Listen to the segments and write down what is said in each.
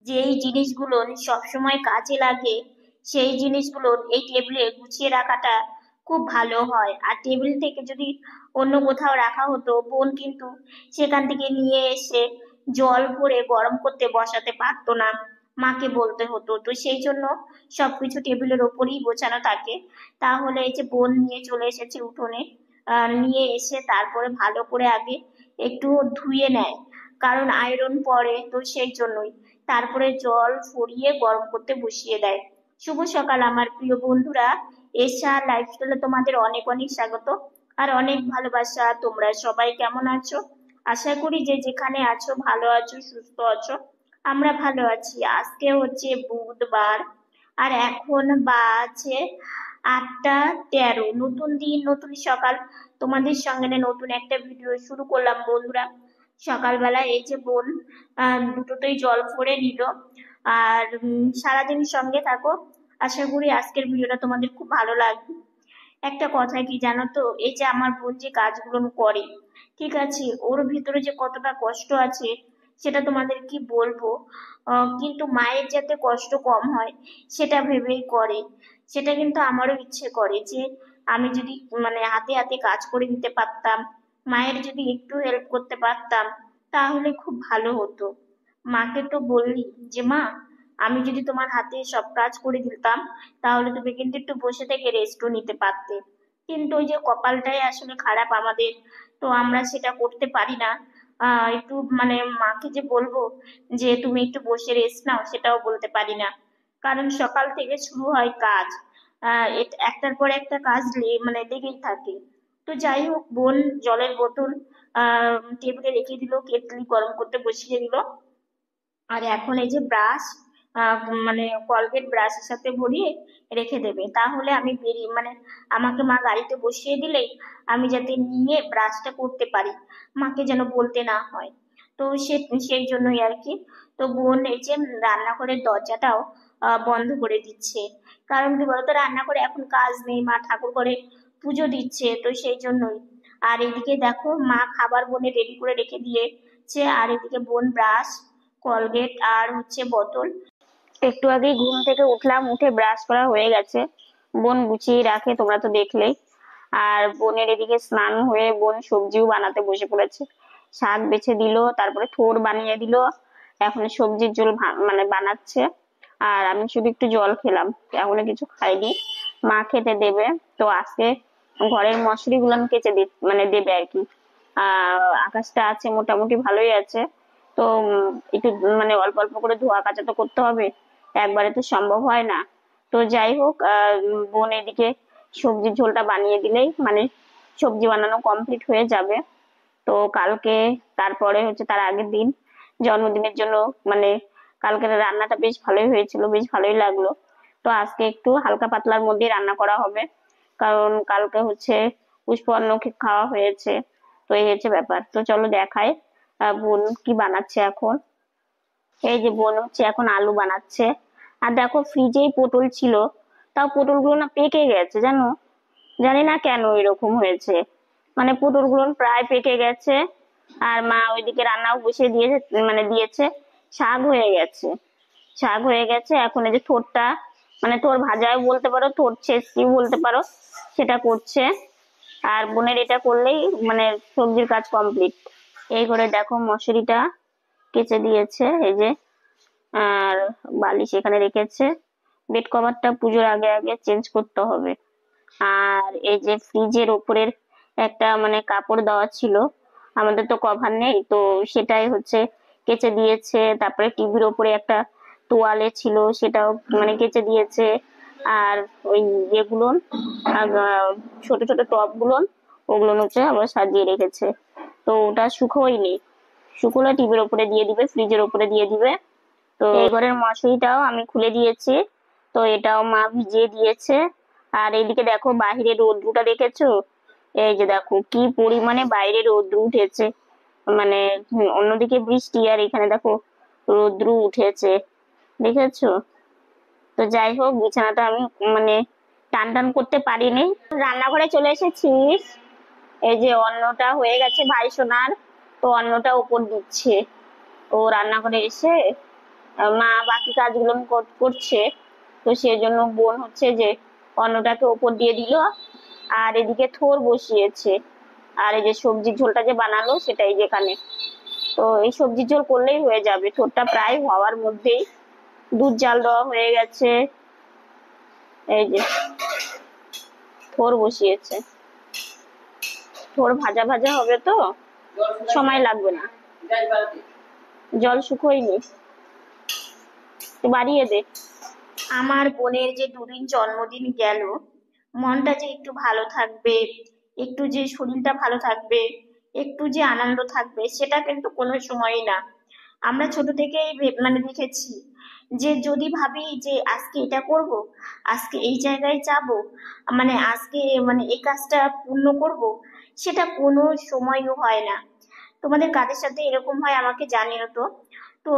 যেই জিনিসগুলো সবসময় কাজে লাগে সেই জিনিসগুলো এই টেবিলে গুছিয়ে রাখাটা খুব ভালো হয়। আর টেবিল থেকে যদি অন্য কোথাও রাখা হতো, বোন কিন্তু সেখান থেকে নিয়ে এসে জল ভরে গরম করতে বসাতে পারতো না, মাকে বলতে হতো। তো সেই জন্য সবকিছু টেবিলের ওপরই গোছানো থাকে। তাহলে এই যে বোন নিয়ে চলে এসেছে উঠোনে, নিয়ে এসে তারপরে ভালো করে আগে একটু ধুয়ে নেয়, কারণ আয়রন পরে, তো সেই জন্যই। তারপরে জল ফুরিয়ে গরম করতে বসিয়ে দেয়। শুভ সকাল আমার প্রিয় বন্ধুরা, এশা লাইফস্টাইলে তোমাদের অনেক অনেক স্বাগত আর অনেক ভালোবাসা। তোমরা সবাই কেমন আছো? আশা করি যে যেখানে আছো ভালো আছো, সুস্থ আছো। আমরা ভালো আছি। আজকে হচ্ছে বুধবার আর এখন বাজে 8টা 13। নতুন দিন, নতুন সকাল, তোমাদের সঙ্গে নতুন একটা ভিডিও শুরু করলাম বন্ধুরা। সকালবেলা এই যে বোন দুটোতেই জল ভরে নিল। আর সারাদিন সঙ্গে থাকো, আশা করি আজকের ভিডিওটা তোমাদের খুব ভালো লাগবে। একটা কথা কি জানো তো, এই যে আমার বোন যে কাজগুলো করে, ঠিক আছে, ওর ভিতরে যে কতটা কষ্ট আছে সেটা তোমাদের কি বলবো। কিন্তু মায়ের যাতে কষ্ট কম হয় সেটা ভেবেই করে। সেটা কিন্তু আমারও ইচ্ছে করে যে আমি যদি হাতে হাতে কাজ করে দিতে পারতাম, মায়ের যদি একটু হেল্প করতে পারতাম, তাহলে খুব ভালো হতো। মাকে তো বললি যে মা, আমি যদি তোমার হাতে সব কাজ করে দিতাম তাহলে তুমি কিন্তু একটু বসে থেকে রেস্টও নিতে পারতে। কিন্তু ওই যে কপালটাই আসলে খারাপ আমাদের, তো আমরা সেটা করতে পারি না। একটু মাকে যে বলবো যে তুমি একটু বসে রেস্ট নাও, সেটাও বলতে পারি না, কারণ সকাল থেকে শুরু হয় কাজ। একটার পর একটা কাজ লেগেই থাকে। তো যাই হোক, বোন জলের বোতল টেবিলে রেখে দিল, কেটলি গরম করতে বসিয়ে দিল। আর এখন এই যে ব্রাশ, কলগেট ব্রাশের সাথে ভরিয়ে রেখে দেবে, তাহলে আমি বেরিয়ে আমাকে মা গাড়িতে বসিয়ে দিলেই আমি যাতে নিয়ে ব্রাশটা করতে পারি, মাকে যেন বলতে না হয়। তো সেই জন্যই আর কি। তো বোন এই যে রান্নাঘরের দরজাটাও বন্ধ করে দিচ্ছে, কারণ কি বলতো, রান্নাঘরে এখন কাজ নেই, মা ঠাকুর ঘরে পুজো দিচ্ছে, তো সেই জন্যই। আর এদিকে দেখো, মা খাবার বোনে রেডি করে রেখে দিয়েছে, আর এদিকে বোন ব্রাশ, কলগেট আর হচ্ছে বোতল। একটু আগে ঘুম থেকে উঠলাম, উঠে ব্রাশ করা হয়ে গেছে, বোন গুছিয়ে রাখে, তোমরা তো দেখলেই। আর বোনের এদিকে স্নান হয়ে বোন সবজিও বানাতে বসে পড়েছে। শাক বেছে দিল, তারপরে থোড় বানিয়ে দিল, এখন সবজির ঝোল বানাচ্ছে। আর আমি শুধু একটু জল খেলাম, এখনো কিছু খাইনি, মা খেতে দেবে। তো আজকে ঘরের মশারি গুলো আমি কেচে দেবে আর কি। আকাশটা আছে মোটামুটি ভালোই আছে, তো একটু অল্প অল্প করে ধোয়া কাচা তো করতে হবে, একবারে তো সম্ভব হয় না। তো যাই হোক, বোন এদিকে সবজির ঝোলটা বানিয়ে দিলেই সবজি বানানো কমপ্লিট হয়ে যাবে। তো কালকে, তারপরে হচ্ছে তার আগের দিন জন্মদিনের জন্য কালকের রান্নাটা বেশ ভালোই হয়েছিল, বেশ ভালোই লাগলো। তো আজকে একটু হালকা পাতলার মধ্যে রান্না করা হবে, কারণ কালকে হচ্ছে পুষ্পান্ন খাওয়া হয়েছে। তো এই হচ্ছে ব্যাপার। তো চলো দেখাই বোন কি বানাচ্ছে এখন। এই যে বোন হচ্ছে এখন আলু বানাচ্ছে। আর দেখো, ফ্রিজেই পটল ছিল, তাও পটলগুলো না পেকে গেছে জানো, জানি না কেন এরকম হয়েছে, পটলগুলো প্রায় পেকে গেছে। আর মা ওইদিকে রান্নাও বসিয়ে দিয়েছে, শাক হয়ে গেছে, শাক হয়ে গেছে। এখন এই যে থোড়টা, থোড় ভাজাও বলতে পারো, থোড় ছেঁচকি বলতে পারো, সেটা করছে। আর বোনের এটা করলেই সবজির কাজ কমপ্লিট। এই করে দেখো মশারিটা কেচে দিয়েছে, এই যে। আর বালিশ এখানে রেখেছে, বেড কভারটা পুজোর আগে আগে চেঞ্জ করতে হবে। আর এই যে ফ্রিজের উপরের একটা কাপড় দেওয়া ছিল, আমাদের তো কভার নেই, তো সেটাই হচ্ছে কেচে দিয়েছে। তারপরে টিভির উপরে একটা তোয়ালে ছিল, সেটাও কেচে দিয়েছে। আর ওই ইয়েগুলো, ছোট ছোট টপ গুলো, ওগুলো হচ্ছে আবার সাজিয়ে রেখেছে। তো ওটা শুকোয়নি, শুকোলে টিভির উপরে দিয়ে দিবে, ফ্রিজের উপরে দিয়ে দিবে। তো এই ঘরের মশারিটাও আমি খুলে দিয়েছি, তো এটাও মা ভিজিয়ে দিয়েছে। আর এইদিকে দেখো বাহিরে রোদ্রুটা দেখেছো, এই যে দেখো কি পরিমাণে বাইরে রোদ্রু উঠেছে, অন্যদিকে বৃষ্টি, আর এখানে দেখো রোদ্রু উঠেছে, দেখেছো। তো যাই হোক, বিছানাটা আমি টান টান করতে পারিনি। রান্নাঘরে চলে এসেছিস, এই যে অন্নটা হয়ে গেছে ভাই সোনার, তো অন্নটা উপর দিচ্ছে। ও রান্নাঘরে এসে মা বাকি কাজগুলো করছে, তো সেজন্য বোন হচ্ছে যে অন্নটাকে ওপর দিয়ে দিল, আর এদিকে থোর বসিয়েছে, আর এই যে সবজির ঝোলটা যে বানালো সেটাই যেখানে। তো এই সবজির ঝোল করলেই হয়ে যাবে, থোরটা প্রায় হওয়ার মধ্যেই। দুধ জাল দেওয়া হয়ে গেছে, এই যে থোর বসিয়েছে। থোর ভাজা ভাজা হবে তো সময় লাগবে না। জল শুকোয়নি, বাড়িয়ে দে। আমার বোনের যে দুদিন জন্মদিন গেল, মনটা যে একটু ভালো থাকবে, একটু যে শরীরটা ভালো থাকবে, একটু যে আনন্দ থাকবে, সেটা কিন্তু কোনো সময়ই না। আমরা ছোট থেকেই মানে দেখেছি যে যদি ভাবি যে আজকে এটা করব, আজকে এই জায়গায় যাব, মানে আজকে মানে এই কাজটা পূর্ণ করব, সেটা কোনো সময়ও হয় না। তোমাদের কাদের সাথে এরকম হয় আমাকে জানিও তো। তো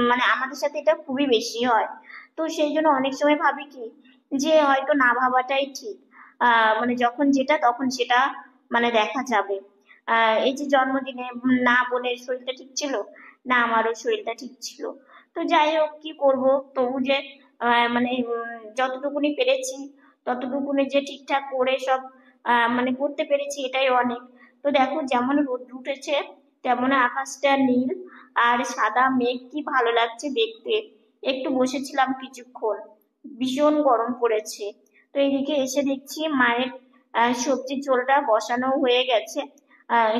মানে আমাদের সাথে এটা খুবই বেশি হয়। তো সেই জন্য অনেক সময় ভাবি কি যে হয়তো না ভাবাটাই ঠিক। মানে যখন যেটা তখন সেটা মানে দেখা যাবে। এই যে জন্মদিনে না বোনের শরীরটা ঠিক ছিল, না আমারও শরীরটা ঠিক ছিল। তো যাই হোক, কি করব, তবু যে মানে যতটুকুনি পেরেছি ততটুকুনি যে ঠিকঠাক করে সব মানে করতে পেরেছি, এটাই অনেক। তো দেখো যেমন রোদ উঠেছে, তেমন আকাশটা নীল আর সাদা মেঘ, কি ভালো লাগছে দেখতে। একটু বসেছিলাম কিছুক্ষণ, ভীষণ গরম পড়েছে। তো এইদিকে এসে দেখছি মায়ের সবজির ঝোলটা বসানো হয়ে গেছে,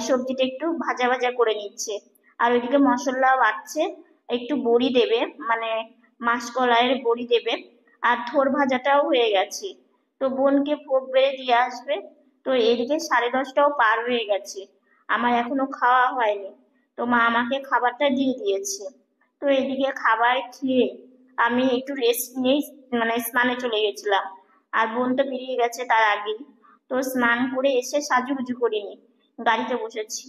সবজিটা একটু ভাজা ভাজা করে নিচ্ছে। আর ওইদিকে মশলা বাটছে, একটু বড়ি দেবে, মানে মাসকলাইয়ের বড়ি দেবে। আর থোর ভাজাটাও হয়ে গেছে, তো বোনকে ভোগ বেড়ে দিয়ে আসবে। তো এদিকে 10:30টাও পার হয়ে গেছে, আমার এখনো খাওয়া হয়নি। তো মা আমাকে খাবারটা দিয়ে দিয়েছে। তো এদিকে খাবার খেয়ে আমি একটু রেস্ট নিয়েই মানে স্নানে চলে গেছিলাম। আর বোন তো বেরিয়ে গেছে তার আগেই। তো স্নান করে এসে সাজুগুজু করিনি, গাড়িতে বসেছি।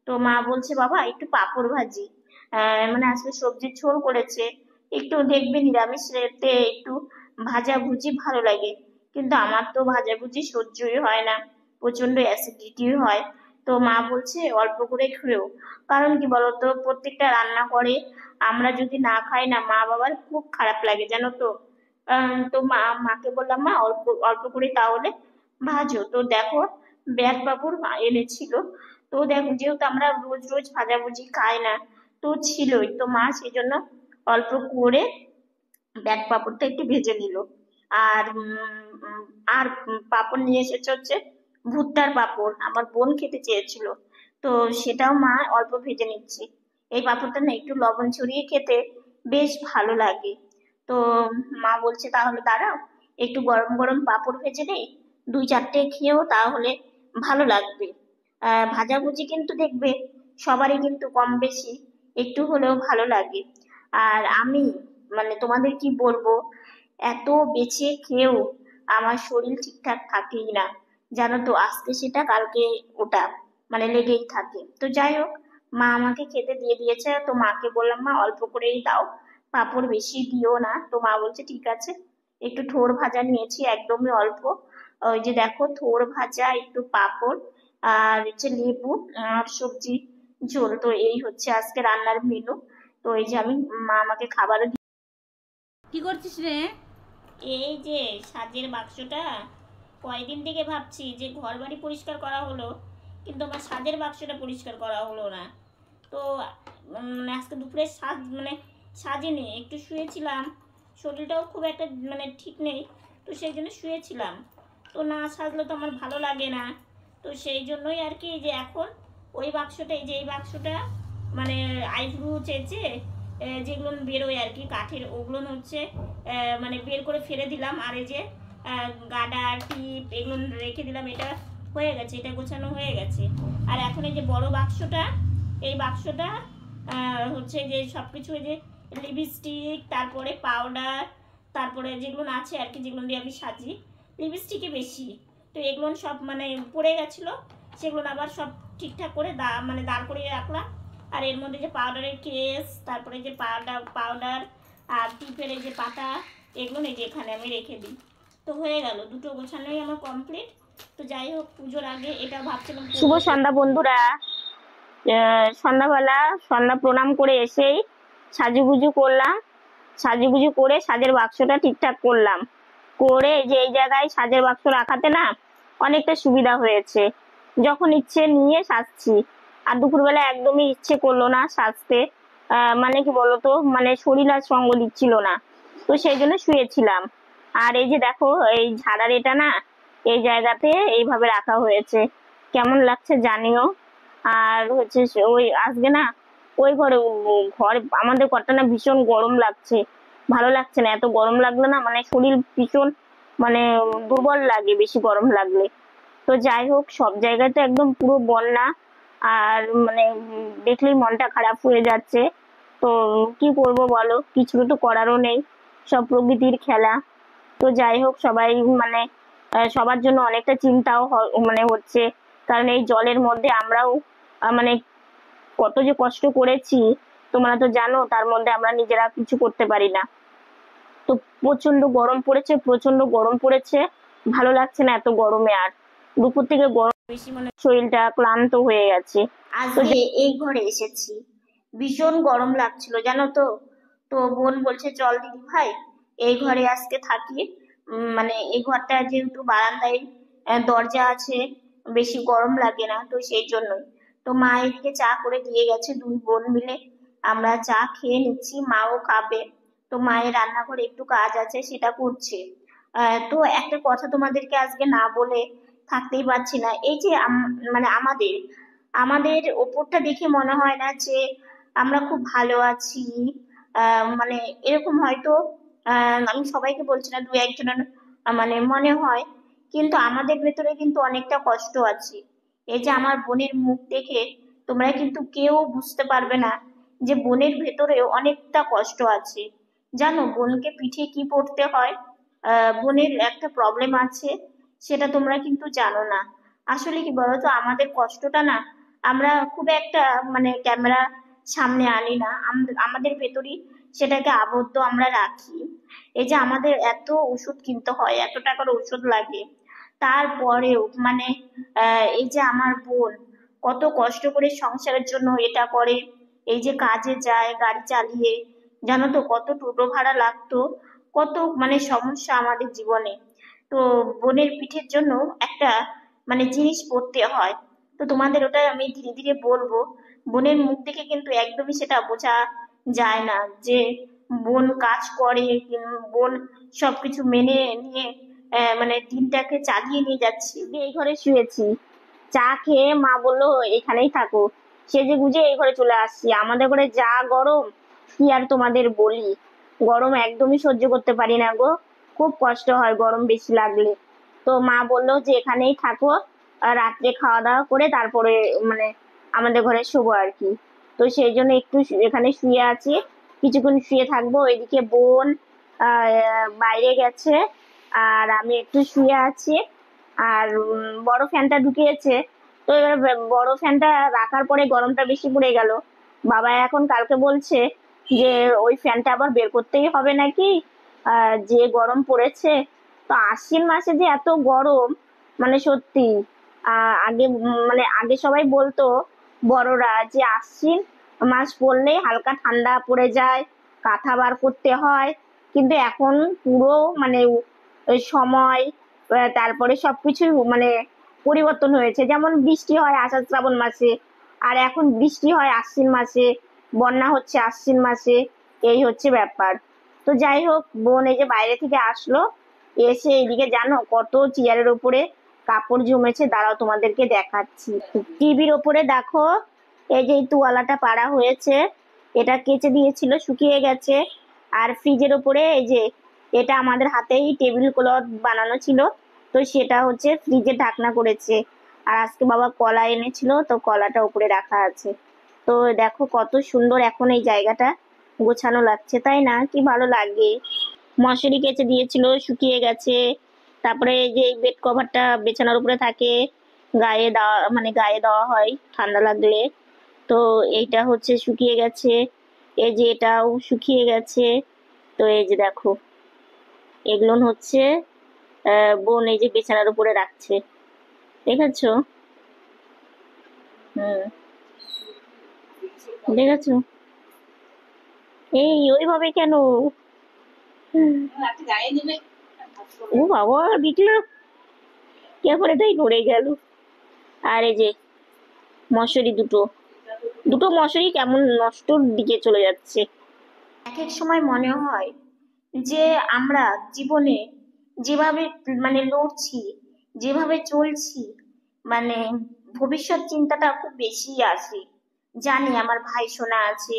তো মা বলছে বাবা একটু পাঁপড় ভাজি, মানে আজকে সবজির ঝোল করেছে, একটু দেখবে নিরামিষ রেতে একটু ভাজা ভুজি ভালো লাগে। কিন্তু আমার তো ভাজা ভুজি সহ্যই হয় না, প্রচন্ড অ্যাসিডিটি হয়। তো মা বলছে অল্প করে খেও। কারণ কি বলতো, প্রত্যেকটা রান্না করে আমরা যদি না খাই না, মা বাবার খুব খারাপ লাগে জানো তো। তো মাকে বললাম মা অল্প অল্প করে তাহলে ভাজো। তো দেখো ব্যাট পাঁপড় মা এনেছিল। তো দেখো যেহেতু আমরা রোজ রোজ ভাজাভুজি খাই না, তো ছিলই, তো মা সেই জন্য অল্প করে ব্যাট পাঁপড়টা একটু ভেজে নিল। আর আর পাঁপড় নিয়ে এসেছে হচ্ছে ভুট্টার পাঁপড়, আমার বোন খেতে চেয়েছিল, তো সেটাও মা অল্প ভেজে নিচ্ছে। এই পাঁপড়টা না একটু লবণ ছড়িয়ে খেতে বেশ ভালো লাগে। তো মা বলছে তাহলে দাঁড়াও, একটু গরম গরম পাঁপড় ভেজে নেই, 2-4টে খেয়েও তাহলে ভালো লাগবে। ভাজাভুজি কিন্তু দেখবে সবারই কিন্তু কম বেশি একটু হলেও ভালো লাগে। আর আমি মানে তোমাদের কি বলবো, এত বেঁচে খেয়েও আমার শরীর ঠিকঠাক থাকেই না, জানো তো। আজকে সেটা কালকে ওটা, মানে লেগেই থাকে। তো যাই হোক, মা আমাকে খেতে দিয়ে দিয়েছে। তো মাকে বললাম মা অল্প করেই দাও, পাঁপড় বেশি দিও না। তো মা বলছে ঠিক আছে। একটু থোড় ভাজা নিয়েছি, একদমই অল্প। ওই যে দেখো থোড় ভাজা, একটু পাঁপড়, আর হচ্ছে লেবু, আর সবজি ঝোল। তো এই হচ্ছে আজকে রান্নার মেনু। তো এই যে আমি, মা আমাকে খাবারও কি করছিস রে? এই যে সাজের বাক্সটা, কয়দিন থেকে ভাবছি যে ঘর বাড়ি পরিষ্কার করা হলো, কিন্তু আমার সাজের বাক্সটা পরিষ্কার করা হলো না। তো আজকে দুপুরে সাজ মানে সাজিনি, একটু শুয়েছিলাম, শরীরটাও খুব একটা মানে ঠিক নেই, তো সেই জন্য শুয়েছিলাম। তো না সাজলে তো আমার ভালো লাগে না। তো সেই জন্যই আর কি, যে এখন ওই বাক্সটা, এই যে এই বাক্সটা, মানে আইব্রু চেয়েছে যেগুলো বেরোয় আর কি কাঠের, ওগুলো হচ্ছে মানে বের করে ফেলে দিলাম। আর এই যে গার্ডার টিপ এগুলো রেখে দিলাম। এটা হয়ে গেছে, এটা গোছানো হয়ে গেছে। আর এখন এই যে বড় বাক্সটা, এই বাক্সটা হচ্ছে যে সব কিছু, এই যে লিপস্টিক, তারপরে পাউডার, তারপরে যেগুলো আছে আর কি, যেগুলো দিয়ে আমি সাজি, লিপস্টিকই বেশি। তো এগুলো সব মানে পড়ে গেছিলো, সেগুলো আবার সব ঠিকঠাক করে মানে দাঁড় করিয়ে রাখলাম। আর এর মধ্যে যে পাউডারের কেস, তারপরে যে পাউডার আর টিপের এই যে পাতা, এগুলো এই যে এখানে আমি রেখে দিই। তো হয়ে গেল, দুটো গোছানোই আমার কমপ্লিট। তো যাই হোক, পুজোর আগে এটা ভাবছিলাম। শুভ সন্ধ্যা বন্ধুরা। সন্ধ্যাবেলা সন্ধ্যা প্রণাম করে এসেই সাজুগুজু করলাম। সাজুগুজু করে সাজের বাক্সটা ঠিকঠাক করলাম, করে যে এই জায়গায় সাজের বাক্স রাখাতে না অনেকটা সুবিধা হয়েছে, যখন ইচ্ছে নিয়ে সাজছি। আর দুপুরবেলা একদমই ইচ্ছে করলো না সাজতে, মানে কি বলতো, মানে শরীর আর সঙ্গ দিচ্ছিল না, তো সেই জন্য শুয়েছিলাম। আর এই যে দেখো, এই ঝাড়ার এটা না এই জায়গাতে এইভাবে রাখা হয়েছে, কেমন লাগছে জানিও। আর হচ্ছে ওই আজকে না ওই ঘরে ঘর, আমাদের ঘরটা না ভীষণ গরম লাগছে, ভালো লাগছে না। এত গরম লাগলে না মানে শরীর ভীষণ মানে দুর্বল লাগে বেশি গরম লাগলে। তো যাই হোক, সব জায়গায় তো একদম পুরো বন্যা, আর মানে দেখলেই মনটা খারাপ হয়ে যাচ্ছে। তো কি করব বলো, কিছু তো করারও নেই, সব প্রকৃতির খেলা। তো যাই হোক, সবাই মানে সবার জন্য অনেকটা চিন্তাও মানে হচ্ছে, কারণ এই জলের মধ্যে আমরাও মানে কত যে কষ্ট করেছি তোমরা তো জানো, তার মধ্যে আমরা নিজেরা কিছু করতে পারি না। তো প্রচন্ড গরম পড়েছে, প্রচন্ড গরম পড়েছে, ভালো লাগছে না এত গরমে। আর দুপুর থেকে গরম বেশি, মানে শরীরটা ক্লান্ত হয়ে গেছে। আজকে এই ঘরে এসেছি, ভীষণ গরম লাগছিল জানো তো। তো বোন বলছে চল দিদি ভাই এই ঘরে আজকে থাকি। মানে এই ঘরটা যেহেতু বারান্দায় দরজা আছে, বেশি গরম লাগে না, তো সেই জন্যই। তো মা এদিকে চা করে দিয়ে গেছে, দুই বোন মিলে আমরা চা খেয়ে নিচ্ছি, মাও খাবে। তো মায়ের রান্নাঘরে একটু কাজ আছে, সেটা করছে। তো একটা কথা তোমাদেরকে আজকে না বলে থাকতেই পারছি না। এই যে মানে আমাদের আমাদের ওপরটা দেখে মনে হয় না যে আমরা খুব ভালো আছি। মানে এরকম হয়তো আমি সবাইকে বলছি না, দু একজনের মানে মনে হয়, কিন্তু আমাদের ভেতরে কিন্তু অনেকটা কষ্ট আছে। এই যে আমার বোনের মুখ দেখে তোমরা কিন্তু কেউ বুঝতে পারবে না যে বোনের ভেতরেও অনেকটা কষ্ট আছে। জানো বোনকে পিঠে কি পড়তে হয়? বোনের একটা প্রবলেম আছে, সেটা তোমরা কিন্তু জানো না। আসলে কি বলতো, আমাদের কষ্টটা না আমরা খুব একটা মানে ক্যামেরা সামনে আনি না, আমাদের ভেতরই সেটাকে আবদ্ধ আমরা রাখি। এই যে আমাদের এত ওষুধ কিনতে হয়, এত টাকার ওষুধ লাগে, তারপরেও মানে এই যে আমার বোন কত কষ্ট করে সংসারের জন্য এটা করে, এই যে কাজে যায় গাড়ি চালিয়ে, জানো তো কত টোটো ভাড়া লাগতো, কত মানে সমস্যা আমাদের জীবনে। তো বোনের পিঠের জন্য একটা মানে জিনিস পড়তে হয়। তো তোমাদের ওটা আমি ধীরে ধীরে বলবো। বোনের মুখ দেখে কিন্তু একদমই সেটা বোঝা যায় না যে বোন কাজ করে, বোন সবকিছু মেনে নিয়ে মানে দিনটাকে চালিয়ে নিয়ে যাচ্ছে। এই ঘরে শুয়েছি, চা খেয়ে মা বললো এখানেই থাকো, সেজে গুজে এই ঘরে চলে আসছি। আমাদের ঘরে যা গরম, কি আর তোমাদের বলি, গরম একদমই সহ্য করতে পারি না গো, খুব কষ্ট হয় গরম বেশি লাগলে। তো মা বললো যে এখানেই থাকো, আর রাত্রে খাওয়া দাওয়া করে তারপরে মানে আমাদের ঘরে শোবো আর কি। তো সেই জন্য একটু এখানে শুয়ে আছি, কিছুক্ষণ শুয়ে থাকবো। এদিকে বোন বাইরে গেছে, আর আমি একটু শুয়ে আছি। আর বড় ফ্যানটা ঢুকিয়েছে, তো এবার বড় ফ্যানটা রাখার পরে গরমটা বেশি পড়ে গেল। বাবা এখন কালকে বলছে যে ওই ফ্যানটা আবার বের করতেই হবে নাকি, যে গরম পড়েছে। তো আশ্বিন মাসে যে এত গরম, মানে সত্যি। আগে মানে আগে সবাই বলতো বড়রা যে আশ্বিন মাস পড়লেই হালকা ঠান্ডা পড়ে যায়, কাঁথা বার করতে হয়। কিন্তু এখন পুরো মানে ওই সময়, তারপরে সবকিছু মানে পরিবর্তন হয়েছে। যেমন বৃষ্টি হয় আষাঢ় শ্রাবণ মাসে, আর এখন বৃষ্টি হয় আশ্বিন মাসে, বন্যা হচ্ছে আশ্বিন মাসে, এই হচ্ছে ব্যাপার। তো যাই হোক, বোন এই যে বাইরে থেকে আসলো, এসে এদিকে জানো কত চেয়ারের উপরে কাপড় জমেছে, দাঁড়াও তোমাদেরকে দেখাচ্ছি। টিভির ওপরে দেখো, এই যে এই তোয়ালাটা পাড়া হয়েছে, এটা কেচে দিয়েছিল, শুকিয়ে গেছে। আর ফ্রিজের ওপরে এই যে এটা আমাদের হাতেই টেবিল ক্লথ বানানো ছিল, তো সেটা হচ্ছে ফ্রিজে ঢাকনা করেছে। আর আজকে বাবা কলা এনেছিল, তো কলাটা উপরে রাখা আছে। তো দেখো কত সুন্দর এখন এই জায়গাটা গোছানো লাগছে, তাই না? কি ভালো লাগে। মশারি কেচে দিয়েছিল, শুকিয়ে গেছে। তারপরে এই যে বেড কভারটা বিছানার উপরে থাকে, গায়ে দেওয়া মানে গায়ে দেওয়া হয় ঠান্ডা লাগলে, তো এইটা হচ্ছে শুকিয়ে গেছে। এই যে এটাও শুকিয়ে গেছে। তো এই যে দেখো, এগুলো হচ্ছে বোন এই যে বিছানার উপরে রাখছে, দেখেছো? হুম, দেখেছো? এই ওইভাবে কেন? ও বাবা, দেখলাম ক্যামেরাটাই নড়ে গেল। আর এই যে মশারি দুটো দুটো মশারি কেমন নষ্টর দিকে চলে যাচ্ছে। এক এক সময় মনে হয় যে আমরা জীবনে যেভাবে লড়ছি, যেভাবে চলছি, মানে ভবিষ্যৎ চিন্তাটা খুব বেশি আসে। জানি আমার ভাই সোনা আছে,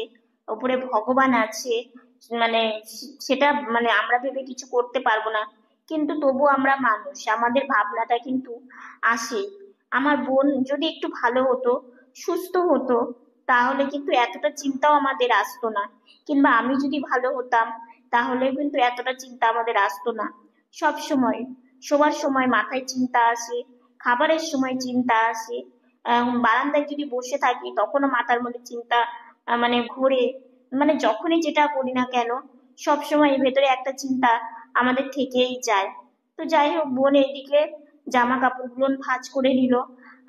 উপরে ভগবান আছে, মানে সেটা আমরা ভেবে কিছু করতে পারবো না, কিন্তু তবু আমরা মানুষ, আমাদের ভাবনাটা কিন্তু আসে। আমার বোন যদি একটু ভালো হতো, সুস্থ হতো, তাহলে কিন্তু এতটা চিন্তাও আমাদের আসতো না। কিংবা আমি যদি ভালো হতাম, তাহলে কিন্তু এতটা চিন্তা আমাদের আসতো না। সব সময়, শোবার সময় মাথায় চিন্তা আসে, খাবারের সময় চিন্তা আসে, বারান্দায় যদি বসে থাকি তখনও মাথার মধ্যে চিন্তা ঘোরে। যখনই যেটা করি না কেন, সব সময় এর ভেতরে একটা চিন্তা আমাদের থেকেই যায়। তো যাই হোক, বোন এদিকে জামা কাপড়গুলো ভাঁজ করে নিল।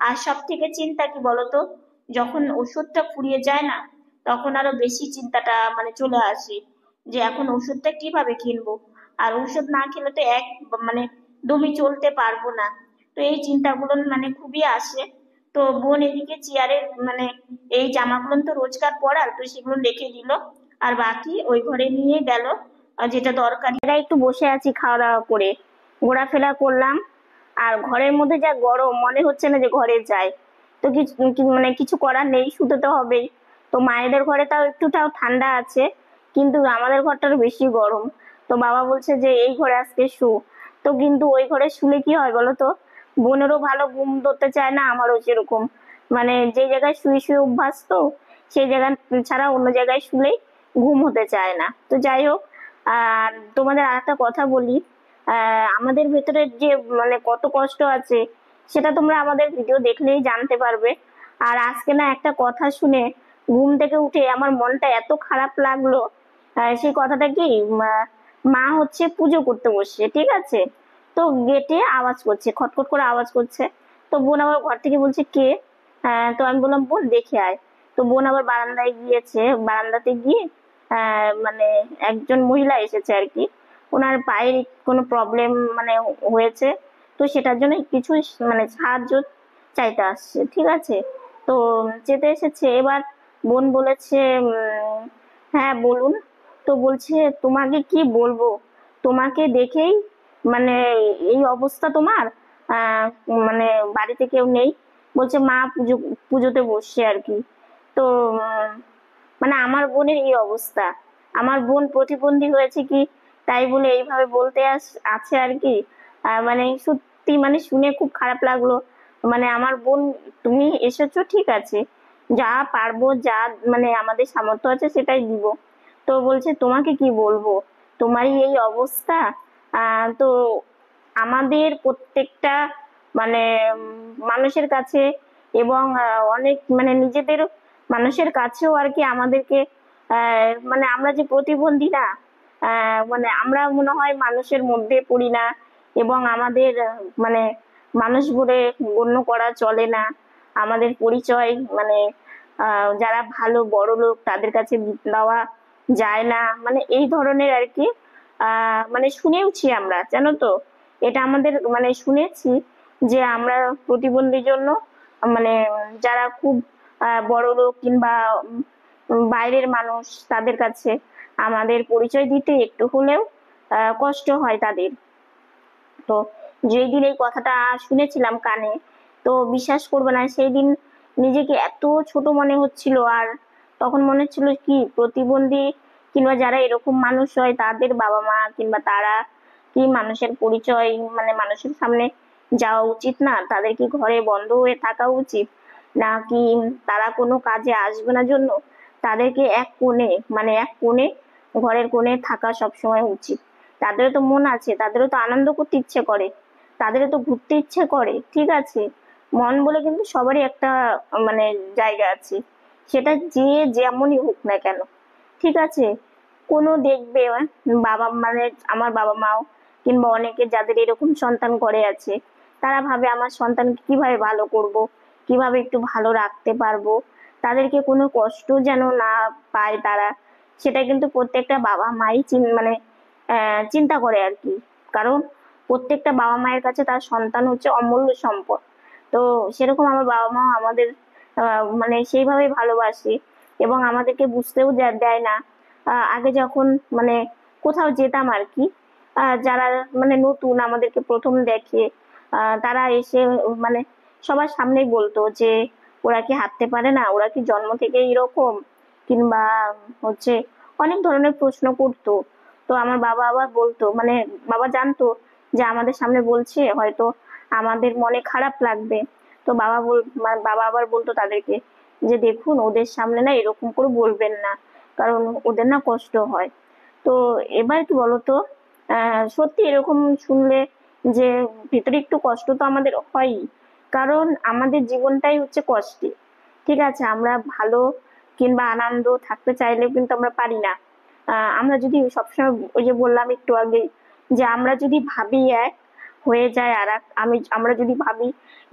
আর সব থেকে চিন্তা কি বলতো, যখন ওষুধটা ফুরিয়ে যায় না, তখন আরো বেশি চিন্তাটা চলে আসে যে এখন ওষুধটা কিভাবে কিনবো। আর ওষুধ না খেলে তো দমই চলতে পারবো না। তো এই চিন্তাগুলো খুবই আসে। তো বোন এদিকে চেয়ারে এই জামাগুলো তো রোজকার পরার, তো সেগুলো রেখে দিল, আর বাকি ওই ঘরে নিয়ে গেল। আর যেটা দরকারি, এরা একটু বসে আছি খাওয়া দাওয়া করে, ঘোরাফেরা করলাম। আর ঘরের মধ্যে যা গরম, মনে হচ্ছে না যে ঘরে যাই। তো কিছু করার নেই, শুতে তো হবেই। তো মায়েদের ঘরে তাও একটুটাও ঠান্ডা আছে, কিন্তু আমাদের ঘরটার বেশি গরম। তো বাবা বলছে যে এই ঘরে আজকে শু। তো কিন্তু ওই ঘরে শুলে কি হয় বলতো, বোনেরও ভালো ঘুম ধরতে চায় না, আমারও সেরকম। যে জায়গায় শুয়ে শুয়ে অভ্যাস, তো সেই জায়গা ছাড়া অন্য জায়গায় শুলেই ঘুম হতে চায় না। তো যাই হোক, আর তোমাদের আর একটা কথা বলি, আমাদের ভেতরে যে কত কষ্ট আছে, সেটা তোমরা আমাদের ভিডিও দেখলেই জানতে পারবে। আর আজকে না একটা কথা শুনে ঘুম থেকে উঠে আমার মনটা এত খারাপ লাগলো। সেই কথাটা কি, মা হচ্ছে পুজো করতে বসছে, ঠিক আছে? তো গেটে আওয়াজ করছে, খটখট করে আওয়াজ করছে। তো বোন আবার ঘর থেকে বলছে কে। তো আমি বললাম বোন দেখে আয়। তো বোন আবার বারান্দায় গিয়েছে, বারান্দাতে গিয়ে একজন মহিলা এসেছে আর কি, ওনার পায়ের কোনো প্রবলেম হয়েছে। তো সেটার জন্য কিছু সাহায্য চাইতে আসছে, ঠিক আছে? তো যেতে এসেছে। এবার বোন বলেছে হ্যাঁ বলুন। তো বলছে তোমাকে কি বলবো, তোমাকে দেখেই মানে এই অবস্থা তোমার। আহ বাড়িতে কেউ নেই, বলছে মা পুজোতে বসছে আর কি। তো আমার বোনের এই অবস্থা। আমার বোন প্রতিবন্ধী হয়েছে কি, তাই বলে এইভাবে বলতে আছে আর কি। সত্যি শুনে খুব খারাপ লাগলো। আমার বোন, তুমি এসেছো ঠিক আছে, যা পারবো, যা আমাদের সামর্থ্য আছে সেটাই দিব। তো বলছে তোমাকে কি বলবো, তোমারই এই অবস্থা। তো আমাদের প্রত্যেকটা মানে মানুষের কাছে, এবং অনেক নিজেদের মানুষের কাছেও আর কি আমাদেরকে আমরা যে প্রতিবন্ধী না, আমরা মনে হয় মানুষের মধ্যে পড়ি না, এবং আমাদের মানুষ বলে গণ্য করা চলে না। আমাদের পরিচয় যারা ভালো বড় লোক তাদের কাছে দেওয়া যায় না, এই ধরনের আর কি। শুনেওছি আমরা, জানো তো, এটা আমাদের শুনেছি যে আমরা প্রতিবন্ধীর জন্য মানে যারা খুব বড় লোক কিংবা বাইরের মানুষ, তাদের কাছে আমাদের পরিচয় দিতে একটু হলেও কষ্ট হয় তাদের। তো যেই দিন এই কথাটা শুনেছিলাম কানে, তো বিশ্বাস করবে না, সেই দিন নিজেকে এত ছোট মনে হচ্ছিল। আর তখন মনে হচ্ছিল কি, প্রতিবন্ধী কিংবা যারা এরকম মানুষ হয়, তাদের বাবা মা কিংবা তারা কি মানুষের পরিচয় মানুষের সামনে যাওয়া উচিত না, তাদের কি ঘরে বন্ধ হয়ে থাকা উচিত, নাকি তারা কোনো কাজে আসবে না জন্য তাদেরকে এক কোণে ঘরের কোণে থাকা সবসময় উচিত? তাদেরও তো মন আছে, তাদেরও তো আনন্দ করতে ইচ্ছে করে, তাদেরও তো ঘুরতে ইচ্ছে করে, ঠিক আছে? মন বলে কিন্তু সবারই একটা মানে জায়গা আছে, সেটা যে যেমনই হোক না কেন, ঠিক আছে? কোনো দেখবে বাবা আমার বাবা মাও কিংবা অনেকে যাদের এরকম সন্তান ঘরে আছে, তারা ভাবে আমার সন্তানকে কিভাবে ভালো করব, কিভাবে একটু ভালো রাখতে পারবো, তাদেরকে কোনো কষ্ট যেন না পায় তারা। সেটা কিন্তু প্রত্যেকটা বাবা মাই চিন্তা করে আর কি। কারণ প্রত্যেকটা বাবা মায়ের কাছে তার সন্তান হচ্ছে অমূল্য সম্পদ। তো সেরকম আমার বাবা মা আমাদের মানে সেইভাবেই ভালোবাসে এবং আমাদেরকে বুঝতেও দেয় না। আগে যখন মানে কোথাও যেতাম আর কি, যারা মানে নতুন আমাদেরকে প্রথম দেখে, তারা এসে মানে সবার সামনেই বলতো যে ওরা কি হাঁটতে পারে না, ওরা কি জন্ম থেকে এরকম, কিংবা হচ্ছে অনেক ধরনের প্রশ্ন করতো। তো আমার বাবা আবার বলতো, মানে বাবা জানতো যে আমাদের সামনে বলছে, হয়তো আমাদের মনে খারাপ লাগবে। তো বাবা আবার বলতো তাদেরকে যে দেখুন, ওদের সামনে না এরকম করে বলবেন না, কারণ ওদের না কষ্ট হয়। তো এবার কি বলতো, সত্যি এরকম শুনলে যে ভিতরে একটু কষ্ট তো আমাদের হয়ই, কারণ আমাদের জীবনটাই হচ্ছে কষ্টে। ঠিক আছে, আমরা ভালো কিংবা আনন্দ থাকতে চাইলেও কিন্তু আমরা পারি না। আমরা যদি সবসময়, ওই যে বললাম একটু আগে, যে আমরা যদি ভাবি এক, হয়ে যায় আর এক। আমরা যদি ভাবি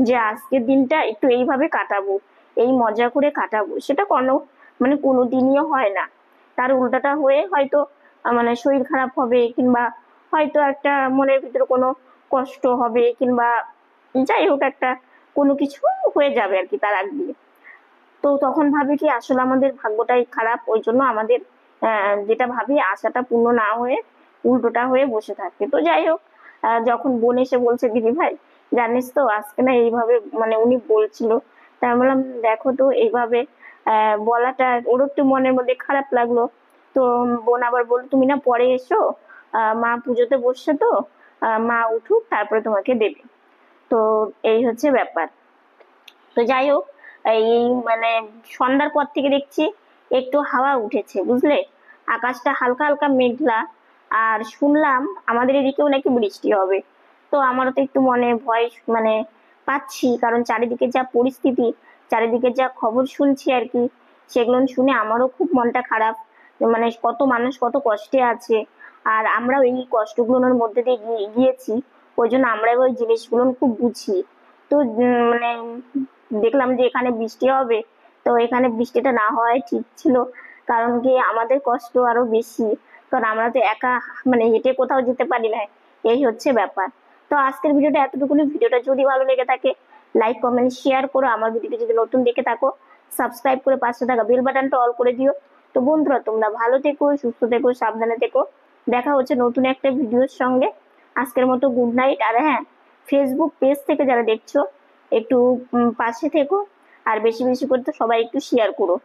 যে আজকের দিনটা একটু এইভাবে কাটাবো, এই মজা করে কাটাবো, সেটা মানে কোনো দিনই হয় না। তার উল্টাটা হয়ে হয়তো মানে শরীর খারাপ হবে, কিংবা হয়তো একটা মনের ভিতরে কোনো কষ্ট হবে, কিংবা যাই হোক একটা কোনো কিছু হয়ে যাবে আর কি তার আগ দিয়ে। তো তখন ভাবি কি আসলে আমাদের ভাগ্যটাই খারাপ, ওই জন্য আমাদের যেটা ভাবি আশাটা পূর্ণ না হয়ে উল্টোটা হয়ে বসে থাকে। তো যাই হোক, যখন বোন এসে বলছে দিদি ভাই জানিস তো আজকে না এইভাবে, মানে উনি বলছিল, তাই আমি বললাম দেখো তো এইভাবে বলাটা ওর একটু মনের মধ্যে খারাপ লাগলো। তো বোন আবার বলল তুমি না পরে এসো, মা পুজোতে বসছে, তো মা উঠুক তারপরে তোমাকে দেবে। তো এই হচ্ছে ব্যাপার। তো যাই হোক, এই মানে সন্ধ্যার পর থেকে দেখছি একটু হাওয়া উঠেছে, বুঝলে, আকাশটা হালকা হালকা মেঘলা। আর শুনলাম আমাদের এদিকেও নাকি বৃষ্টি হবে। তো আমারও তো একটু মনে ভয় মানে পাচ্ছি, কারণ চারিদিকে যা পরিস্থিতি, চারিদিকে যা খবর শুনছি আর কি, সেগুলো শুনে আমারও খুব মনটা খারাপ। মানে কত মানুষ কত কষ্টে আছে, আর আমরাও এই কষ্টগুলোর মধ্যে দিয়ে গিয়েছি, ওই জন্য আমরা ওই জিনিসগুলো খুব বুঝি। তো মানে দেখলাম যে এখানে বৃষ্টি হবে, তো এখানে বৃষ্টিটা না হওয়াই ঠিক ছিল। কারণ কি আমাদের কষ্ট আরো বেশি, কারণ আমরা তো একা মানে হেঁটে কোথাও যেতে পারি না। এই হচ্ছে ব্যাপার। তো আজকের ভিডিওটা এতটুকুনি। ভিডিওটা যদি ভালো লেগে থাকে লাইক কমেন্ট শেয়ার করো। আমার ভিডিওটি যদি নতুন দেখে থাকো সাবস্ক্রাইব করে পাশে থাকা বেল বাটনটা অল করে দিও। তো বন্ধুরা তোমরা ভালো থেকো, সুস্থ থেকো, সাবধানে থেকো। দেখা হচ্ছে নতুন একটা ভিডিওর সঙ্গে। আজকের মতো গুড নাইট। আর হ্যাঁ, ফেসবুক পেজ থেকে যারা দেখছো একটু পাশে থেকো, আর বেশি বেশি করে তো সবাই একটু শেয়ার করো।